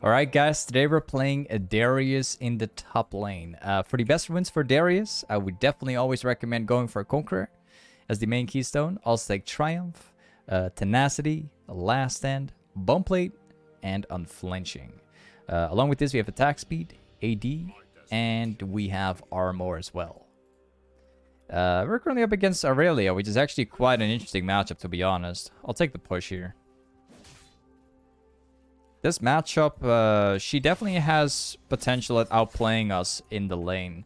Alright guys, today we're playing a Darius in the top lane. For the best wins for Darius, I would definitely always recommend going for a Conqueror as the main keystone. Also take Triumph, Tenacity, Last Stand, Bone Plate, and Unflinching. Along with this we have Attack Speed, AD, and we have Armor as well. We're currently up against Aurelia, which is actually quite an interesting matchup to be honest. I'll take the push here. This matchup, she definitely has potential at outplaying us in the lane.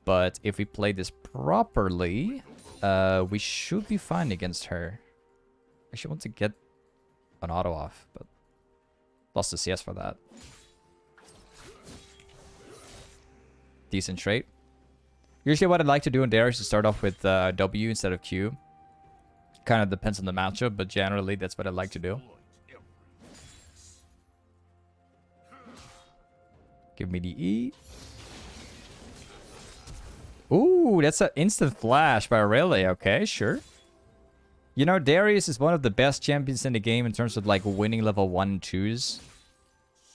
But if we play this properly, we should be fine against her. I actually want to get an auto off, but lost the CS for that. Decent trait. Usually what I'd like to do in Darius is start off with W instead of Q. Kind of depends on the matchup, but generally that's what I'd like to do. Give me the E. Ooh, that's an instant flash by Aurelia. Okay, sure. You know, Darius is one of the best champions in the game in terms of like winning level 1 and 2s.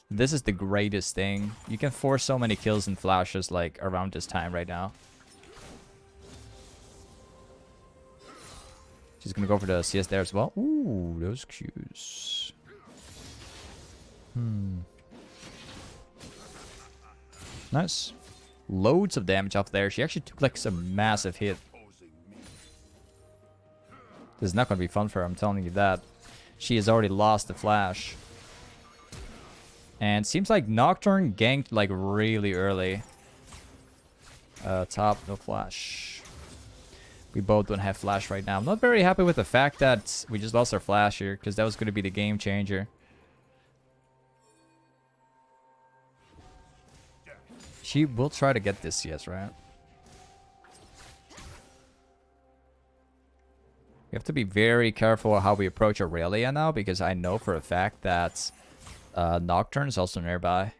This is the greatest thing. You can force so many kills and flashes like around this time right now. She's gonna go for the CS there as well. Ooh, those Qs. Nice. Loads of damage off there. She actually took like some massive hit. This is not gonna be fun for her, I'm telling you that. She has already lost the flash. And seems like Nocturne ganked like really early. Top, no flash. We both don't have flash right now. I'm not very happy with the fact that we just lost our flash here, because that was going to be the game changer. She will try to get this CS, right? We have to be very careful how we approach Aurelia now, because I know for a fact that Nocturne is also nearby.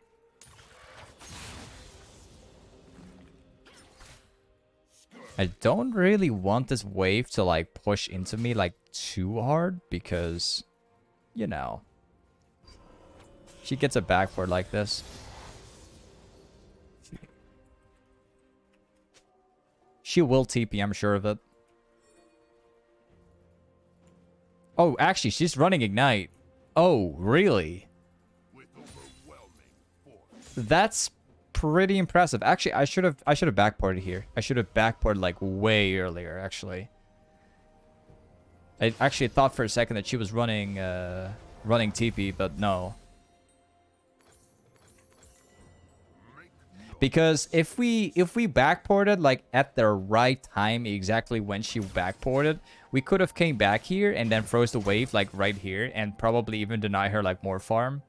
I don't really want this wave to like push into me like too hard because, you know, she gets a backward like this. She will TP, I'm sure of it. Oh, actually, she's running Ignite. Oh, really? That's pretty impressive. Actually, I should have backported here. I should have backported like way earlier, actually. I actually thought for a second that she was running running TP, but no. Because if we backported like at the right time, exactly when she backported, we could have came back here and then froze the wave like right here and probably even deny her like more farm.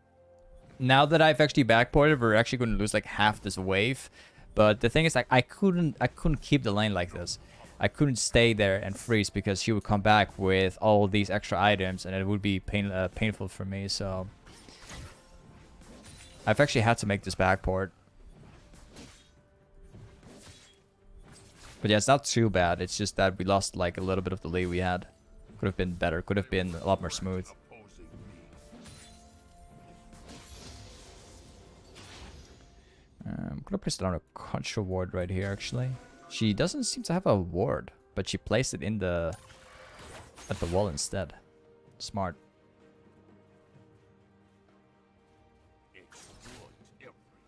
Now that I've actually backported, we're actually going to lose like half this wave. But the thing is, like, I couldn't keep the lane like this. I couldn't stay there and freeze because she would come back with all these extra items and it would be painful for me. So I've actually had to make this backport. But yeah, it's not too bad. It's just that we lost like a little bit of the lead we had. Could have been better. Could have been a lot more smooth. I'm gonna place down a control ward right here actually. She doesn't seem to have a ward, but she placed it in the at the wall instead. Smart.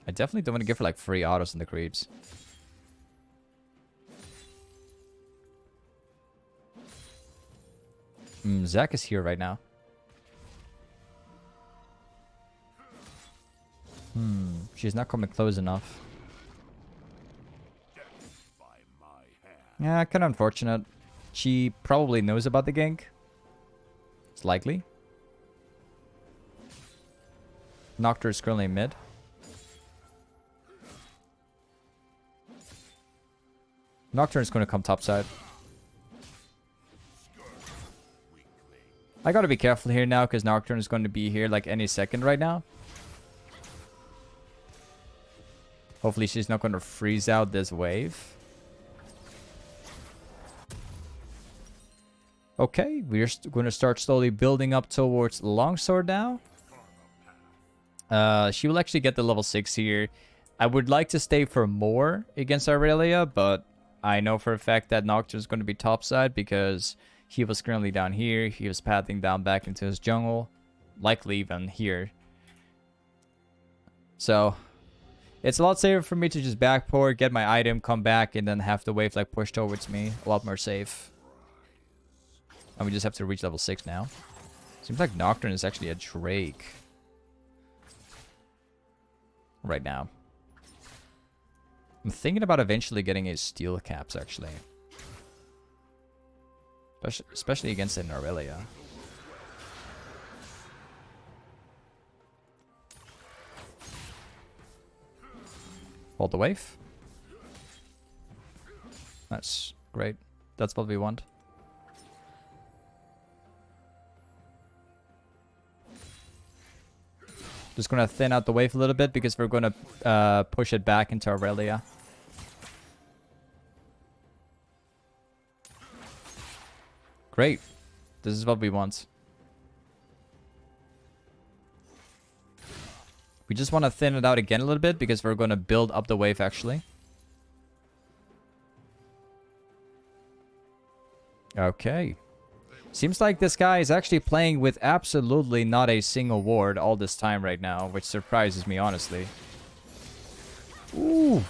I definitely don't want to give her like free autos in the creeps. Zac is here right now. She's not coming close enough. Yeah, kind of unfortunate. She probably knows about the gank. It's likely. Nocturne is currently mid. Nocturne is going to come topside. I gotta be careful here now because Nocturne is going to be here like any second right now. Hopefully she's not going to freeze out this wave. Okay, we're going to start slowly building up towards Longsword now. She will actually get the level 6 here. I would like to stay for more against Aurelia, but I know for a fact that Nocturne is going to be topside because he was currently down here. He was pathing down back into his jungle, likely even here. So it's a lot safer for me to just backport, get my item, come back, and then have the wave like push towards me. A lot more safe. And we just have to reach level 6 now. Seems like Nocturne is actually a Drake right now. I'm thinking about eventually getting a steel caps actually. Especially against an Aurelia. Hold the wave. That's great. That's what we want. Just gonna thin out the wave a little bit because we're gonna push it back into Aurelia. Great. This is what we want. We just want to thin it out again a little bit because we're gonna build up the wave actually. Okay. Seems like this guy is actually playing with absolutely not a single ward all this time right now, which surprises me, honestly. Ooh.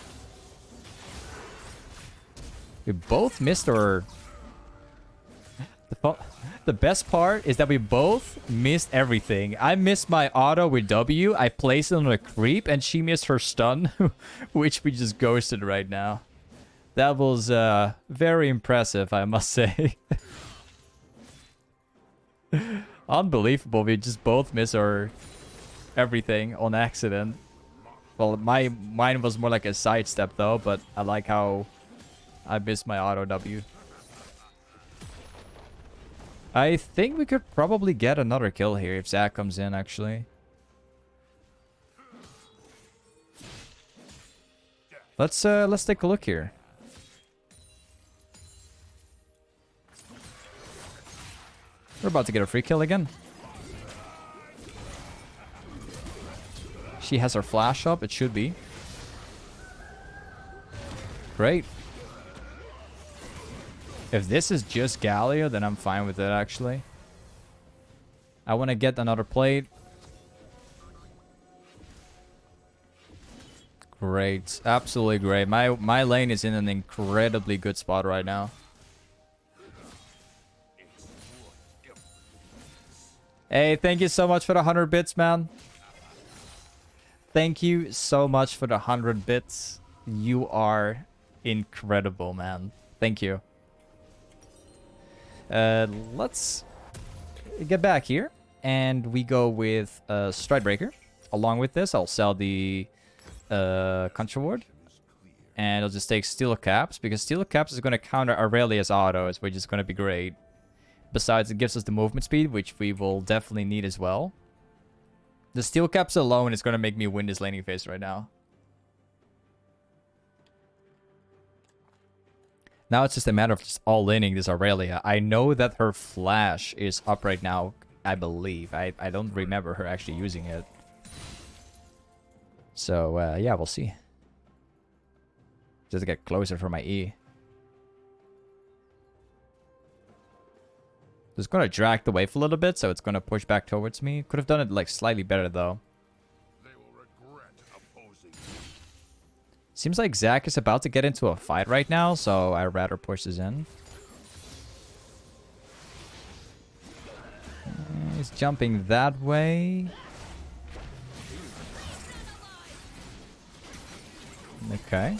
We both missed our... The best part is that we both missed everything. I missed my auto with W, I placed it on a creep, and she missed her stun, which we just ghosted right now. That was very impressive, I must say. Unbelievable, we just both miss our everything on accident. Well, mine was more like a sidestep though, but I like how I missed my auto W. I think we could probably get another kill here if Zach comes in actually. Let's take a look here. We're about to get a free kill again. She has her flash up. It should be. Great. If this is just Galio, then I'm fine with it, actually. I want to get another plate. Great. Absolutely great. My lane is in an incredibly good spot right now. Hey, thank you so much for the 100 bits, man. Thank you so much for the 100 bits. You are incredible, man. Thank you. Let's get back here. And we go with Stridebreaker. Along with this, I'll sell the Contra Ward. And I'll just take Steel Caps. Because Steel Caps is going to counter Aurelia's autos, which is going to be great. Besides, it gives us the movement speed, which we will definitely need as well. The steel caps alone is going to make me win this laning phase right now. Now it's just a matter of just all-inning this Aurelia. I know that her flash is up right now, I believe. I don't remember her actually using it. So, yeah, we'll see. Just to get closer for my E. Just gonna drag the wave a little bit, so it's gonna push back towards me. Could have done it like slightly better though. They will regret opposing. Seems like Zach is about to get into a fight right now, so I'd rather push this in. He's jumping that way. Okay.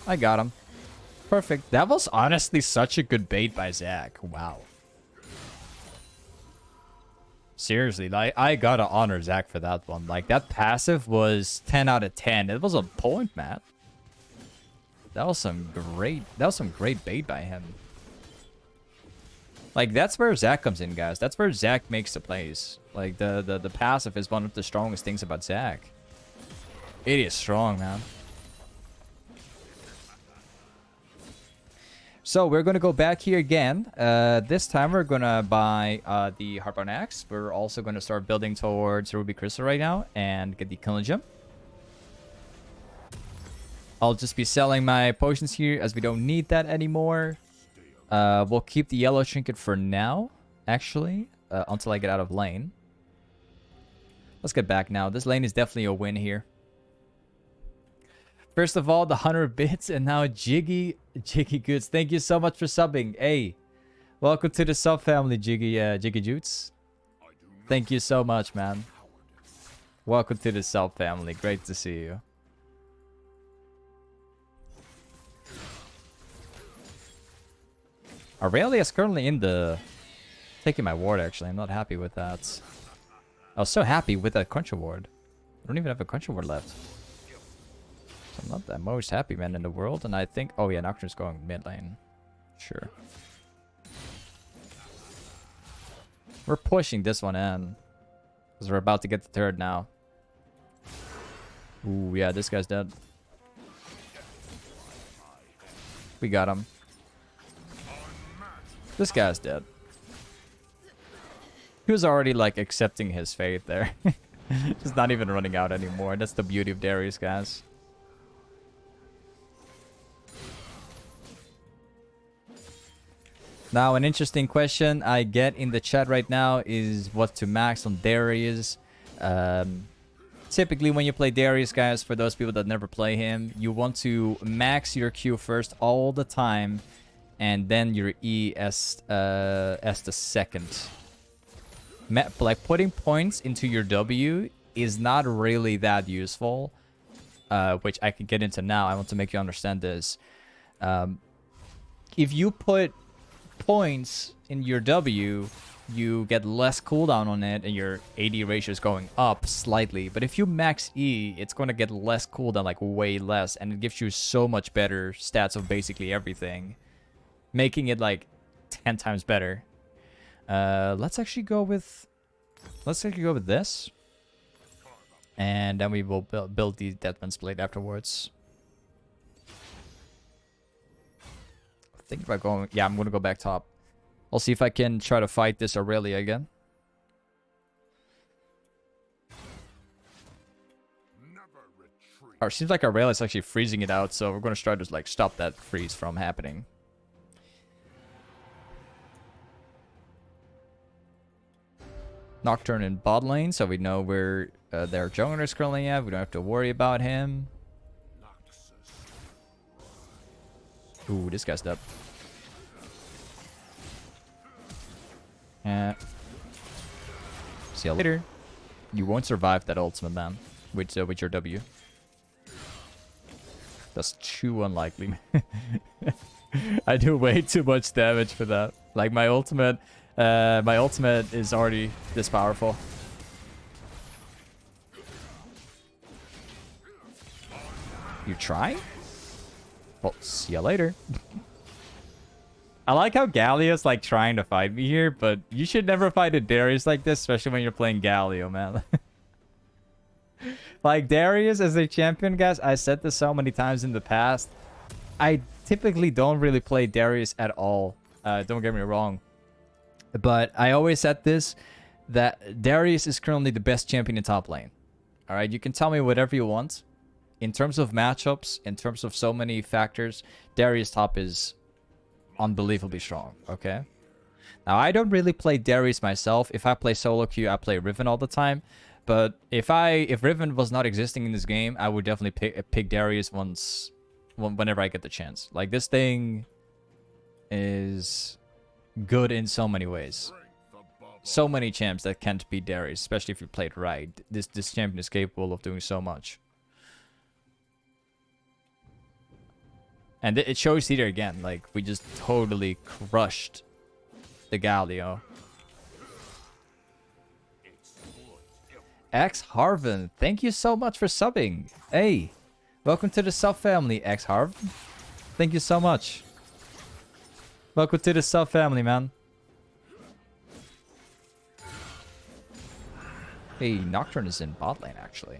I got him. Perfect. That was honestly such a good bait by Zach. Wow. Seriously, like, I gotta honor Zach for that one. Like, that passive was 10 out of 10. It was on point, man. That was some great bait by him. Like, that's where Zach comes in, guys. That's where Zach makes the plays. Like, the passive is one of the strongest things about Zach. It is strong, man. So we're gonna go back here again. This time we're gonna buy the Harpoon Axe. We're also gonna start building towards Ruby Crystal right now and get the Killing Gem. I'll just be selling my potions here as we don't need that anymore. We'll keep the yellow trinket for now, actually, until I get out of lane. Let's get back now. This lane is definitely a win here. First of all, the 100 bits, and now Jiggy Goods. Thank you so much for subbing. Hey, welcome to the sub family, Jiggy Jutes. Thank you so much, man. Welcome to the sub family. Great to see you. Aurelia is currently in the... taking my ward, actually. I'm not happy with that. I was so happy with that Cruncher ward. I don't even have a Cruncher ward left. So I'm not the most happy man in the world. And I think... oh yeah, Nocturne's going mid lane. Sure. We're pushing this one in. Because we're about to get the third now. Ooh, yeah, this guy's dead. We got him. This guy's dead. He was already, like, accepting his fate there. Just not even running out anymore. That's the beauty of Darius, guys. Now, an interesting question I get in the chat right now is what to max on Darius. Typically, when you play Darius, guys, for those people that never play him, you want to max your Q first all the time. And then your E as the second. Like, putting points into your W is not really that useful. Which I can get into now. I want to make you understand this. If you put points in your W, you get less cooldown on it, and your AD ratio is going up slightly. But if you max E, it's going to get less cooldown, like way less. And it gives you so much better stats of basically everything. Making it like 10 times better. Let's actually go with this. And then we will build the Deadman's Blade afterwards. Think about going... yeah, I'm going to go back top. I'll see if I can try to fight this Aurelia again. It seems like Aurelia is actually freezing it out, so we're going to try to like stop that freeze from happening. Nocturne in bot lane, so we know where their jungler is currently at. We don't have to worry about him. Ooh, this guy's dead. See you later. You won't survive that ultimate, man, with your W. That's too unlikely. I do way too much damage for that. Like, my ultimate is already this powerful. You try? Well, see ya later. I like how Galio's like trying to fight me here, but you should never fight a Darius like this, especially when you're playing Galio, man. Like, Darius as a champion, guys, I said this so many times in the past. I typically don't really play Darius at all. Don't get me wrong. But I always said this, that Darius is currently the best champion in top lane. Alright, you can tell me whatever you want. In terms of matchups, in terms of so many factors, Darius top is unbelievably strong, okay? Now, I don't really play Darius myself. If I play solo queue, I play Riven all the time. But if Riven was not existing in this game, I would definitely pick Darius whenever I get the chance. Like, this thing is good in so many ways. So many champs that can't beat Darius, especially if you play it right. This champion is capable of doing so much. And it shows here again, like, we just totally crushed the Galio. X Harvin, thank you so much for subbing. Hey, welcome to the sub family, X Harvin. Thank you so much. Welcome to the sub family, man. Hey, Nocturne is in bot lane, actually.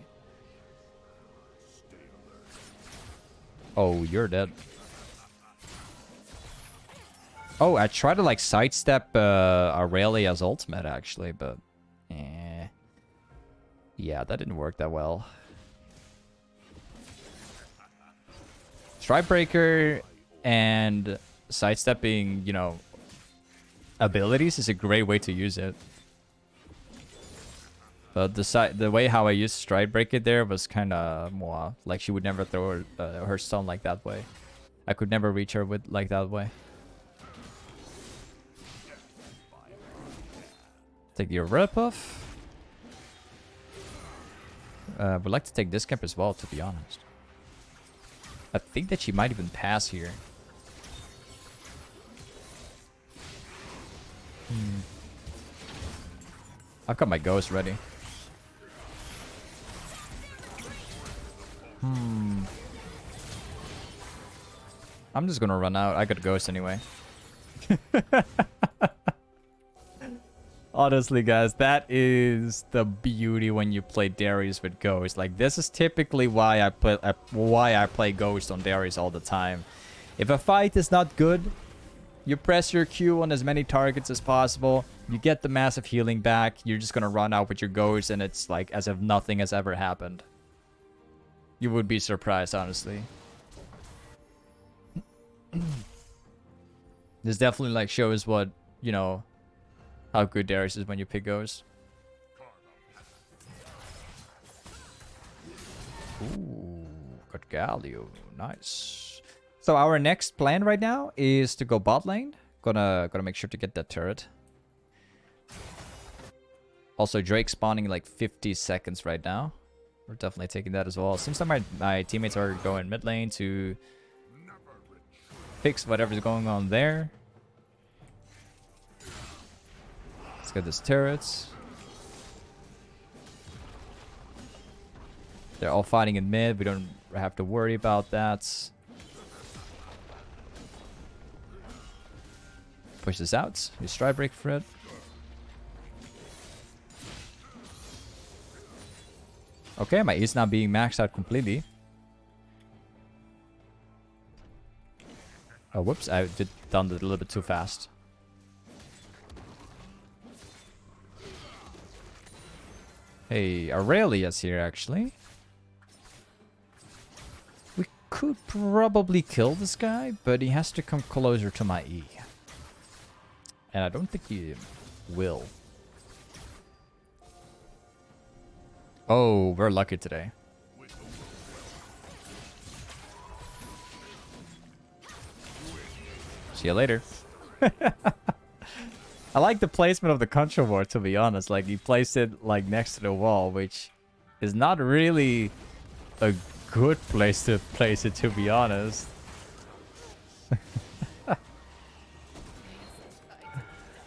Oh, you're dead. Oh, I tried to like sidestep Aurelia's ultimate actually, but yeah, that didn't work that well. Stridebreaker and sidestepping, you know, abilities is a great way to use it. But the way how I used Stridebreaker there was kind of more like she would never throw her stone like that way. I could never reach her with like that way. Take the Aurora buff. Would like to take this camp as well, to be honest. I think that she might even pass here. I've got my ghost ready. I'm just gonna run out. I got a ghost anyway. Honestly, guys, that is the beauty when you play Darius with Ghost. Like, this is typically why I play Ghost on Darius all the time. If a fight is not good, you press your Q on as many targets as possible. You get the massive healing back. You're just gonna run out with your Ghost, and it's like as if nothing has ever happened. You would be surprised, honestly. This definitely like shows what, you know, how good Darius is when you pick Ghost. Ooh, got Galio. Nice. So our next plan right now is to go bot lane. Gonna make sure to get that turret. Also, Drake spawning in like 50 seconds right now. We're definitely taking that as well. Seems like my teammates are going mid lane to fix whatever's going on there. Let's get this turrets. They're all fighting in mid. We don't have to worry about that. Push this out. Use stridebreaker for it. Okay, my E is now being maxed out completely. Oh, whoops. I done it a little bit too fast. Hey, Aurelia's here, actually. We could probably kill this guy, but he has to come closer to my E. And I don't think he will. Oh, we're lucky today. See you later. I like the placement of the control ward, to be honest. Like, he placed it like next to the wall, which is not really a good place to place it, to be honest.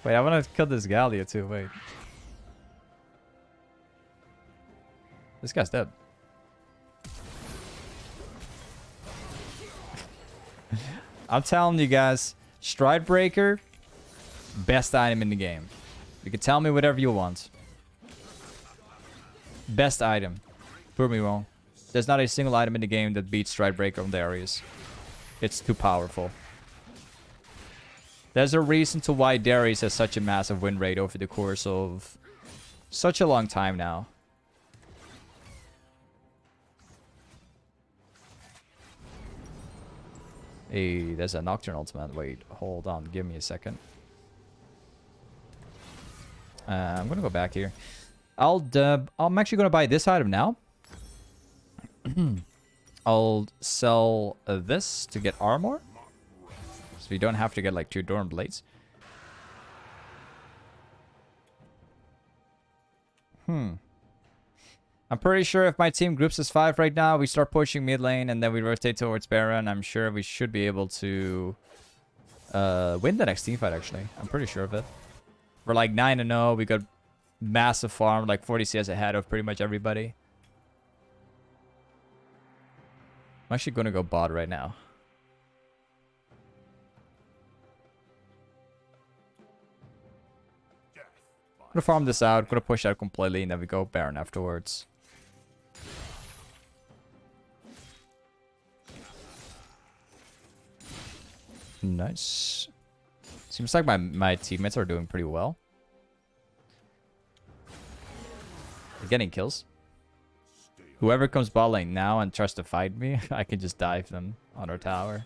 Wait, I want to kill this Galio too. Wait. This guy's dead. I'm telling you guys, Stridebreaker, best item in the game. You can tell me whatever you want. Best item. Prove me wrong. There's not a single item in the game that beats Stridebreaker on Darius. It's too powerful. There's a reason to why Darius has such a massive win rate over the course of such a long time now. Hey, there's a Nocturne ultimate. Wait, hold on. Give me a second. I'm gonna go back here. I'm actually gonna buy this item now. I'll sell this to get armor, so you don't have to get like 2 Dorm Blades. I'm pretty sure if my team groups as 5 right now, we start pushing mid lane and then we rotate towards Baron, I'm sure we should be able to win the next team fight, actually. I'm pretty sure of it. We're like 9-0. We got massive farm, like 40 CS ahead of pretty much everybody. I'm actually going to go bot right now. I'm going to farm this out. Going to push out completely and then we go Baron afterwards. Nice. Seems like my teammates are doing pretty well. They're getting kills. Whoever comes bot lane now and tries to fight me, I can just dive them on our tower.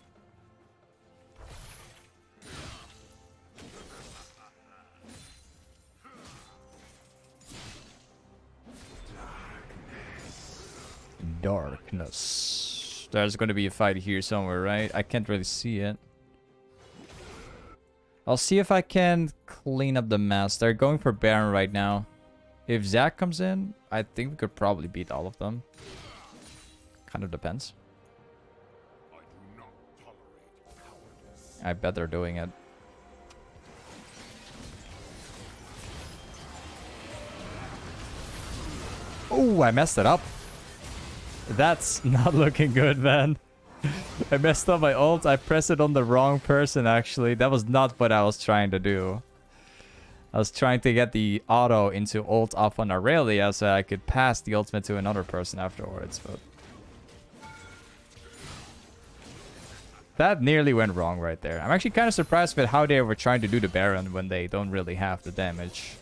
Darkness. There's going to be a fight here somewhere, right? I can't really see it. I'll see if I can clean up the mess. They're going for Baron right now. If Zac comes in, I think we could probably beat all of them. Kind of depends. I bet they're doing it. Oh, I messed it up. That's not looking good, man. I messed up my ult. I pressed it on the wrong person, actually. That was not what I was trying to do. I was trying to get the auto into ult off on Aurelia so I could pass the ultimate to another person afterwards, but... that nearly went wrong right there. I'm actually kind of surprised with how they were trying to do the Baron when they don't really have the damage.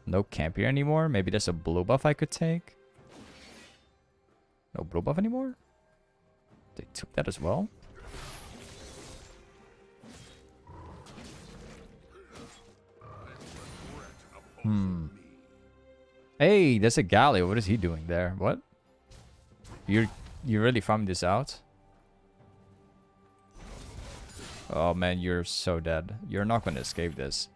No camp here anymore. Maybe there's a blue buff I could take. No blue buff anymore? They took that as well? Hey, there's a Galio. What is he doing there? What? You really farmed this out? Oh man, you're so dead. You're not going to escape this.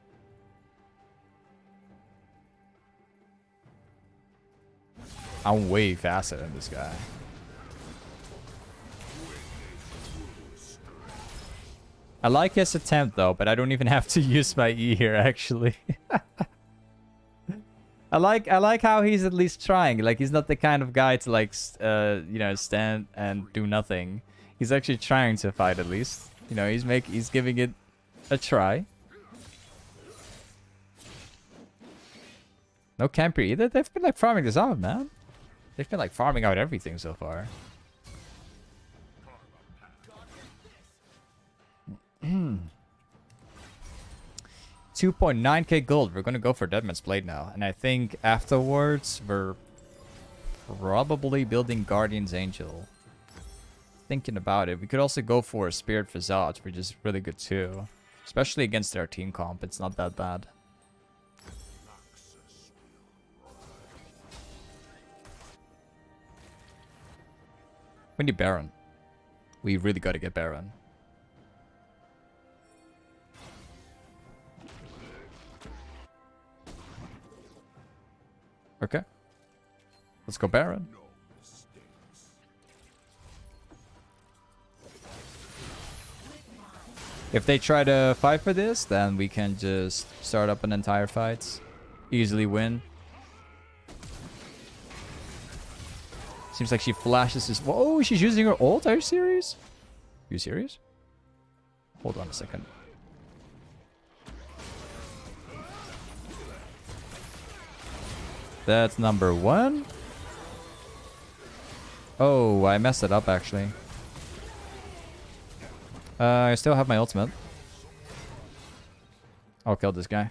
I'm way faster than this guy. I like his attempt though, but I don't even have to use my E here actually. I like how he's at least trying. Like he's not the kind of guy to like you know, stand and do nothing. He's actually trying to fight at least. You know, he's giving it a try. No camper either. They've been like farming this out, man. They've been like farming out everything so far. 2.9k gold. We're gonna go for Deadman's Blade now. And I think afterwards we're probably building Guardian's Angel. Thinking about it. We could also go for a Spirit Visage, which is really good too. Especially against their team comp. It's not that bad. We need Baron. We really gotta get Baron. Okay. Let's go Baron. If they try to fight for this, then we can just start up an entire fight. Easily win. Seems like she flashes his... Whoa, she's using her ult? Are you serious? Are you serious? Hold on a second. That's number one. Oh, I messed it up actually. I still have my ultimate. I'll kill this guy.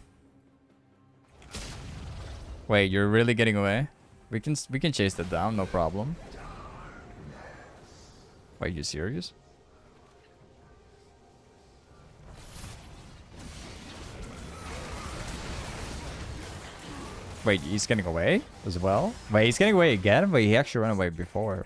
Wait, you're really getting away? We can chase that down, no problem. Wait, you serious? Wait, he's getting away as well? Wait, he's getting away again? But he actually ran away before.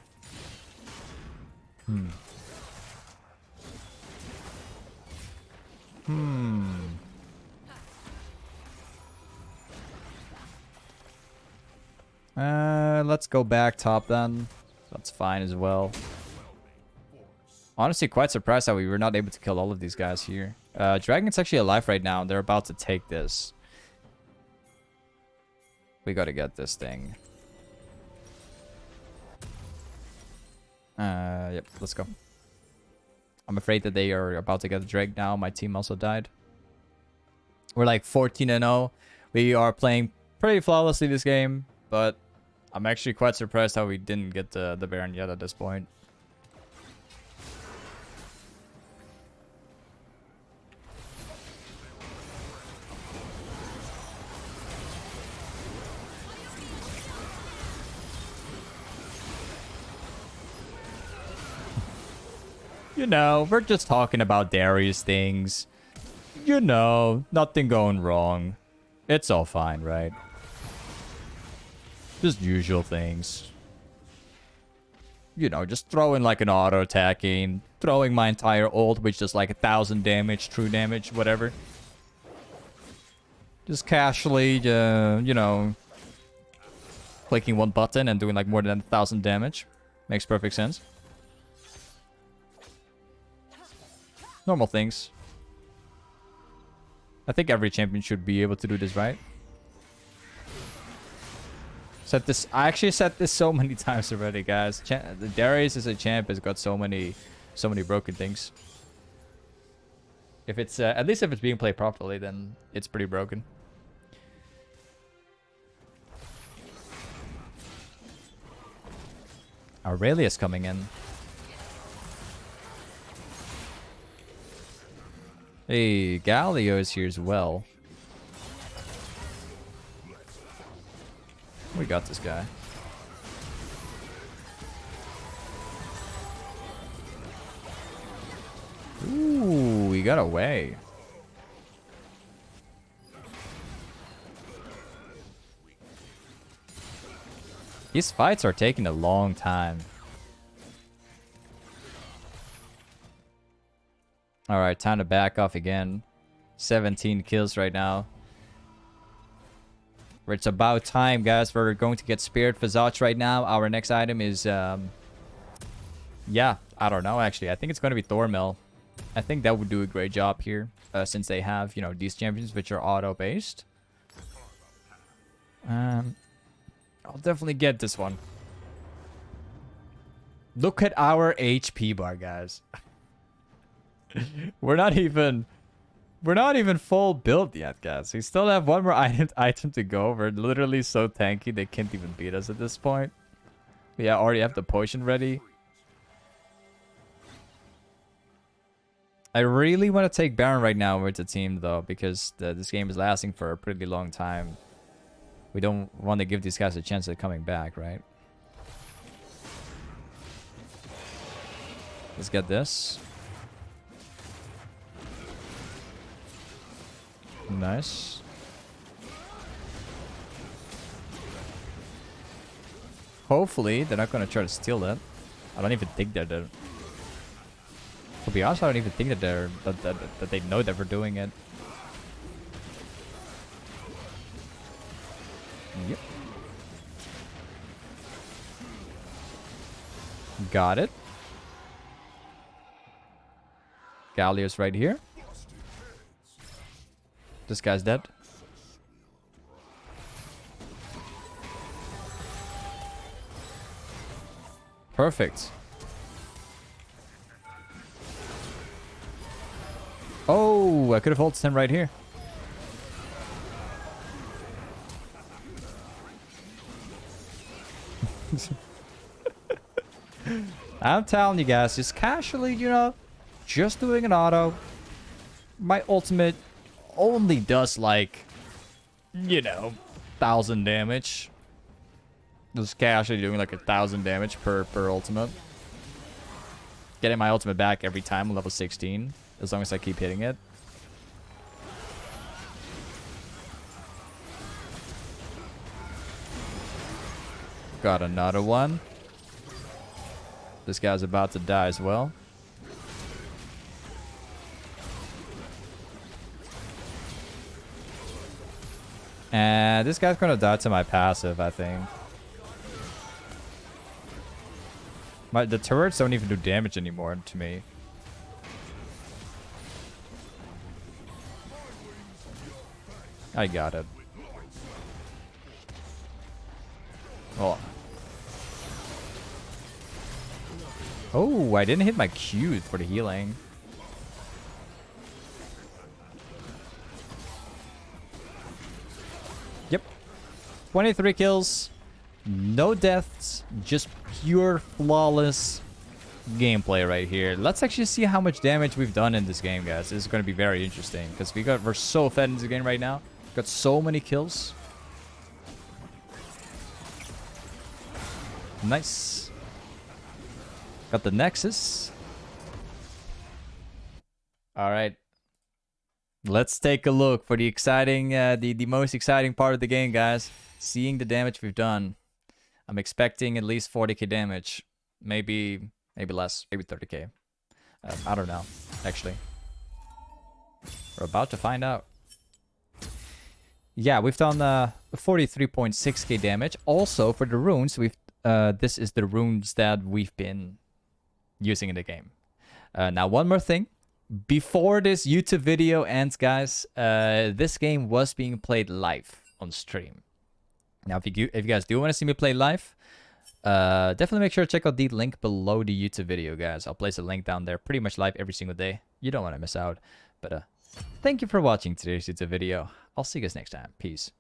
Let's go back top then. That's fine as well. Honestly, quite surprised that we were not able to kill all of these guys here. Dragon's actually alive right now. They're about to take this. We gotta get this thing. Yep, let's go. I'm afraid that they are about to get the Drake now. My team also died. We're like 14-0. We are playing pretty flawlessly this game, but I'm actually quite surprised how we didn't get the Baron yet at this point. You know, we're just talking about Darius things. You know, nothing going wrong. It's all fine, right? Just usual things. You know, just throwing like an auto attacking, throwing my entire ult, which does like 1,000 damage, true damage, whatever. Just casually, you know, clicking one button and doing like more than 1,000 damage. Makes perfect sense. Normal things. I think every champion should be able to do this, right? I actually said this so many times already, guys. Darius as a champ has got so many broken things. If it's at least if it's being played properly, then it's pretty broken. Aurelius coming in. Hey, Galio is here as well. We got this guy. Ooh, we got away. These fights are taking a long time. Alright, time to back off again. 17 kills right now. It's about time, guys. We're going to get Spirit Visage right now. Our next item is, yeah, I don't know, actually. I think it's going to be thornmail. I think that would do a great job here, since they have, you know, these champions, which are auto-based. I'll definitely get this one. Look at our HP bar, guys. We're not even full build yet, guys. We still have one more item to go. We're literally so tanky they can't even beat us at this point. Yeah, already have the potion ready. I really want to take Baron right now with the team, though, because this game is lasting for a pretty long time. We don't want to give these guys a chance of coming back, right? Let's get this. Nice. Hopefully, they're not going to try to steal that. I don't even think they're there. To be honest, I don't even think that that they know that we're doing it. Yep. Got it. Galio's right here. This guy's dead. Perfect. Oh, I could have ulted him right here. I'm telling you guys, just casually, you know, just doing an auto. My ultimate only does like, you know, 1,000 damage. Just casually doing like 1,000 damage per ultimate. Getting my ultimate back every time on level 16, as long as I keep hitting it. Got another one. This guy's about to die as well. And this guy's gonna die to my passive, I think. The turrets don't even do damage anymore to me. I got it. Oh. Oh, I didn't hit my Q for the healing. Yep. 23 kills. No deaths. Just pure flawless gameplay right here. Let's actually see how much damage we've done in this game, guys. This is going to be very interesting because we're so fed in this game right now. Got so many kills. Nice. Got the Nexus. All right. Let's take a look for the exciting, the most exciting part of the game, guys. Seeing the damage we've done. I'm expecting at least 40k damage. Maybe less. Maybe 30k. I don't know, actually. We're about to find out. Yeah, we've done 43.6k damage. Also, for the runes, this is the runes that we've been using in the game. Now, one more thing. Before this YouTube video ends, guys, this game was being played live on stream. Now, if you guys do want to see me play live, definitely make sure to check out the link below the YouTube video, guys. I'll place a link down there pretty much live every single day. You don't want to miss out. But thank you for watching today's YouTube video. I'll see you guys next time. Peace.